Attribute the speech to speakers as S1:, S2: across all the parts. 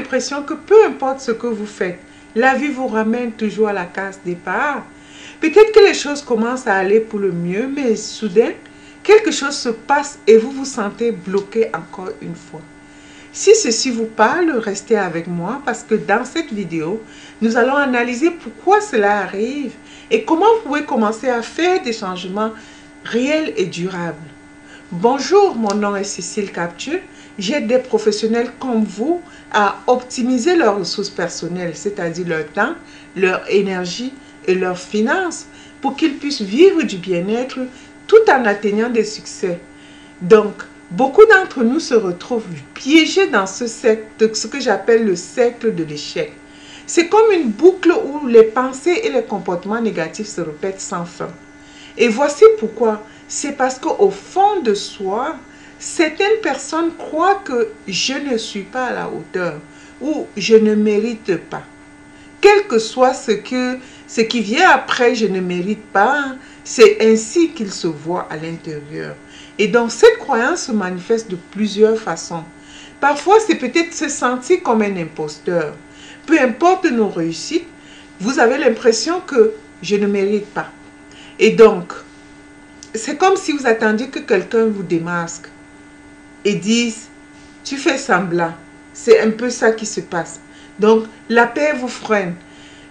S1: l'impression que peu importe ce que vous faites, la vie vous ramène toujours à la case départ? Peut-être que les choses commencent à aller pour le mieux, mais soudain, quelque chose se passe et vous vous sentez bloqué encore une fois. Si ceci vous parle, restez avec moi parce que dans cette vidéo, nous allons analyser pourquoi cela arrive et comment vous pouvez commencer à faire des changements réels et durables. Bonjour, mon nom est Cécile Captieux. J'aide des professionnels comme vous à optimiser leurs ressources personnelles, c'est-à-dire leur temps, leur énergie et leurs finances pour qu'ils puissent vivre du bien-être tout en atteignant des succès. Donc, beaucoup d'entre nous se retrouvent piégés dans ce cercle, ce que j'appelle le cercle de l'échec. C'est comme une boucle où les pensées et les comportements négatifs se répètent sans fin. Et voici pourquoi. C'est parce qu'au fond de soi, certaines personnes croient que je ne suis pas à la hauteur ou je ne mérite pas. Quel que soit ce qui vient après, je ne mérite pas, c'est ainsi qu'ils se voient à l'intérieur. Et donc, cette croyance se manifeste de plusieurs façons. Parfois, c'est peut-être se sentir comme un imposteur. Peu importe nos réussites, vous avez l'impression que je ne mérite pas. Et donc, c'est comme si vous attendiez que quelqu'un vous démasque et dise « tu fais semblant ». C'est un peu ça qui se passe. Donc, la peur vous freine.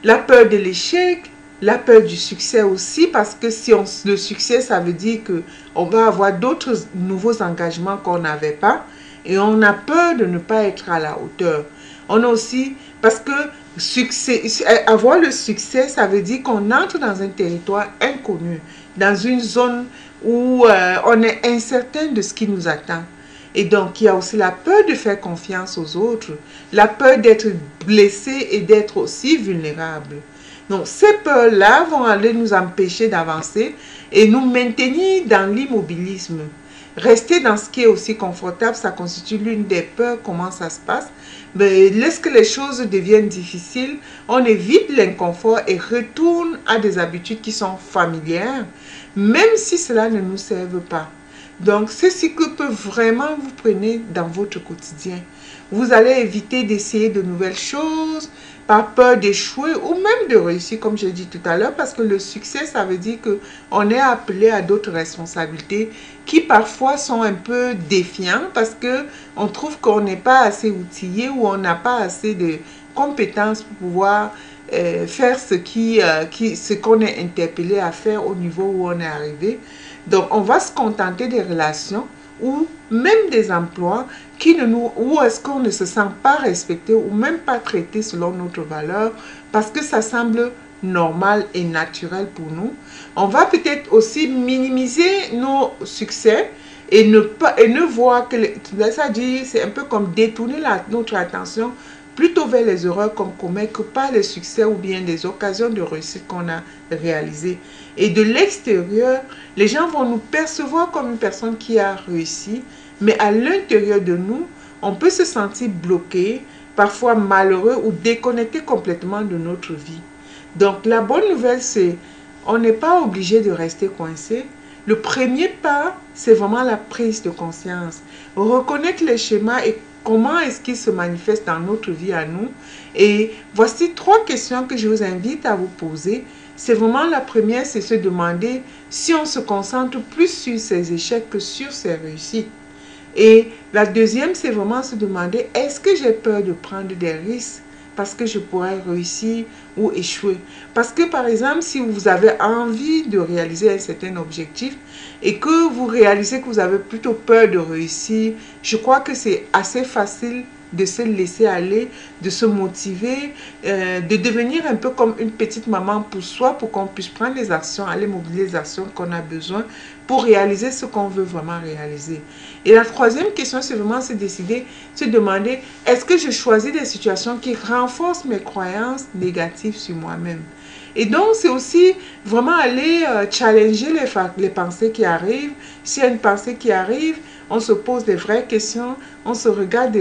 S1: La peur de l'échec, la peur du succès aussi, parce que si le succès, ça veut dire qu'on va avoir d'autres nouveaux engagements qu'on n'avait pas et on a peur de ne pas être à la hauteur. On a aussi, parce que avoir le succès, ça veut dire qu'on entre dans un territoire inconnu, dans une zone où on est incertain de ce qui nous attend. Et donc, il y a aussi la peur de faire confiance aux autres, la peur d'être blessé et d'être aussi vulnérable. Donc, ces peurs-là vont aller nous empêcher d'avancer et nous maintenir dans l'immobilisme. Rester dans ce qui est aussi confortable, ça constitue l'une des peurs. Comment ça se passe? Mais lorsque les choses deviennent difficiles, on évite l'inconfort et retourne à des habitudes qui sont familières, même si cela ne nous serve pas. Donc, c'est ce que peut vraiment vous prendre dans votre quotidien. Vous allez éviter d'essayer de nouvelles choses par peur d'échouer ou même de réussir, comme je dit tout à l'heure, parce que le succès, ça veut dire qu'on est appelé à d'autres responsabilités qui parfois sont un peu défiants parce qu'on trouve qu'on n'est pas assez outillé ou on n'a pas assez de compétences pour pouvoir faire ce qu'on est interpellé à faire au niveau où on est arrivé. Donc, on va se contenter des relations ou même des emplois où est-ce qu'on ne se sent pas respecté ou même pas traité selon notre valeur parce que ça semble normal et naturel pour nous. On va peut-être aussi minimiser nos succès et ne voir que, c'est un peu comme détourner notre attention plutôt vers les erreurs qu'on commet que par les succès ou bien des occasions de réussite qu'on a réalisées. Et de l'extérieur, les gens vont nous percevoir comme une personne qui a réussi, mais à l'intérieur de nous, on peut se sentir bloqué, parfois malheureux ou déconnecté complètement de notre vie. Donc la bonne nouvelle, c'est on n'est pas obligé de rester coincé. Le premier pas, c'est vraiment la prise de conscience. Reconnaître les schémas et comment est-ce qu'ils se manifestent dans notre vie à nous. Et voici 3 questions que je vous invite à vous poser. C'est vraiment la première, c'est se demander si on se concentre plus sur ses échecs que sur ses réussites. Et la deuxième, c'est vraiment se demander, est-ce que j'ai peur de prendre des risques parce que je pourrais réussir ou échouer? Parce que par exemple, si vous avez envie de réaliser un certain objectif et que vous réalisez que vous avez plutôt peur de réussir, je crois que c'est assez facile de se laisser aller, de se motiver, de devenir un peu comme une petite maman pour soi, pour qu'on puisse prendre les actions, aller mobiliser les actions qu'on a besoin pour réaliser ce qu'on veut vraiment réaliser. Et la troisième question, c'est vraiment se décider, se demander, est-ce que je choisis des situations qui renforcent mes croyances négatives sur moi-même? Et donc, c'est aussi vraiment aller challenger les pensées qui arrivent. S'il y a une pensée qui arrive, On se pose des vraies questions, on se regarde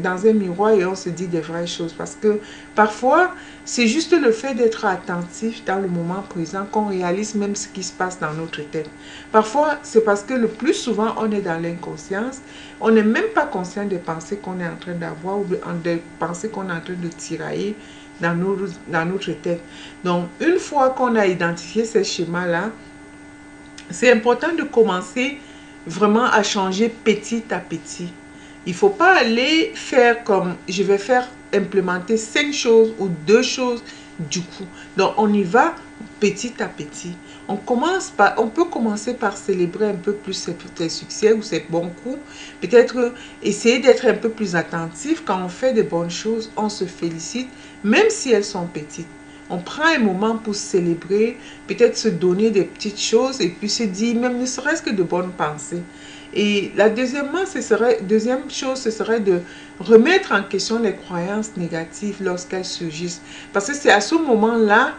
S1: dans un miroir et on se dit des vraies choses. Parce que parfois, c'est juste le fait d'être attentif dans le moment présent qu'on réalise même ce qui se passe dans notre tête. Parfois, c'est parce que le plus souvent, on est dans l'inconscience. On n'est même pas conscient des pensées qu'on est en train d'avoir ou des pensées qu'on est en train de tirailler dans notre tête. Donc, une fois qu'on a identifié ces schémas-là, c'est important de commencer vraiment à changer petit à petit. Il ne faut pas aller faire comme je vais faire implémenter 5 choses ou 2 choses du coup. Donc, on y va petit à petit. On peut commencer par célébrer un peu plus ses succès ou ses bons coups. Peut-être essayer d'être un peu plus attentif. Quand on fait des bonnes choses, on se félicite, même si elles sont petites. On prend un moment pour célébrer, peut-être se donner des petites choses et puis se dire, même ne serait-ce que de bonnes pensées. Et la deuxième chose, ce serait de remettre en question les croyances négatives lorsqu'elles surgissent. Parce que c'est à ce moment-là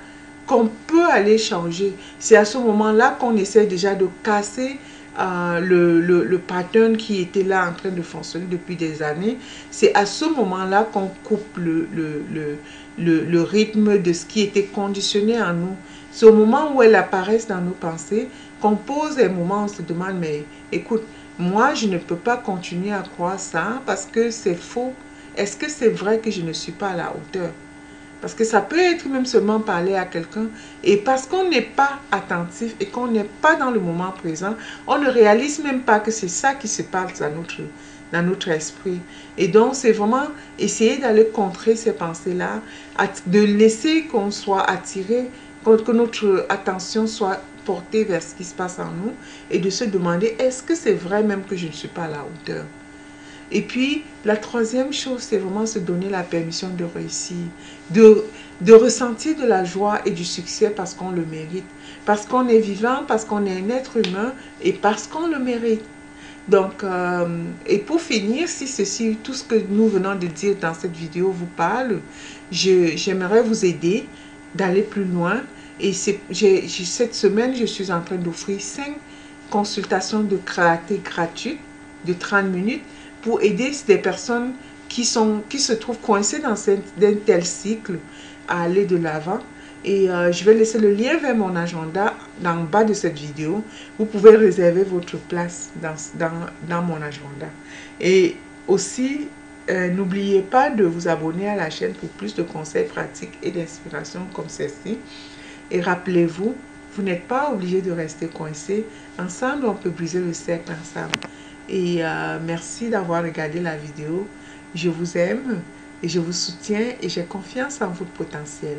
S1: qu'on peut aller changer. C'est à ce moment-là qu'on essaie déjà de casser le pattern qui était là en train de fonctionner depuis des années. C'est à ce moment-là qu'on coupe le rythme de ce qui était conditionné en nous. C'est au moment où elles apparaissent dans nos pensées qu'on pose un moment, on se demande, mais écoute, moi je ne peux pas continuer à croire ça parce que c'est faux. Est-ce que c'est vrai que je ne suis pas à la hauteur? Parce que ça peut être même seulement parler à quelqu'un. Et parce qu'on n'est pas attentif et qu'on n'est pas dans le moment présent, on ne réalise même pas que c'est ça qui se passe dans notre esprit. Et donc, c'est vraiment essayer d'aller contrer ces pensées-là, de laisser qu'on soit attiré, que notre attention soit portée vers ce qui se passe en nous et de se demander, est-ce que c'est vrai même que je ne suis pas à la hauteur? Et puis, la troisième chose, c'est vraiment se donner la permission de réussir, de ressentir de la joie et du succès parce qu'on le mérite, parce qu'on est vivant, parce qu'on est un être humain et parce qu'on le mérite. Donc, et pour finir, si tout ce que nous venons de dire dans cette vidéo vous parle, j'aimerais vous aider d'aller plus loin. Et cette semaine, je suis en train d'offrir 5 consultations de karaté gratuites de 30 minutes pour aider des personnes qui se trouvent coincées dans un tel cycle à aller de l'avant. Et je vais laisser le lien vers mon agenda dans le bas de cette vidéo. Vous pouvez réserver votre place dans mon agenda. Et aussi, n'oubliez pas de vous abonner à la chaîne pour plus de conseils pratiques et d'inspiration comme celle-ci. Et rappelez-vous, vous n'êtes pas obligé de rester coincé. Ensemble, on peut briser le cercle ensemble. Et merci d'avoir regardé la vidéo. Je vous aime et je vous soutiens et j'ai confiance en votre potentiel.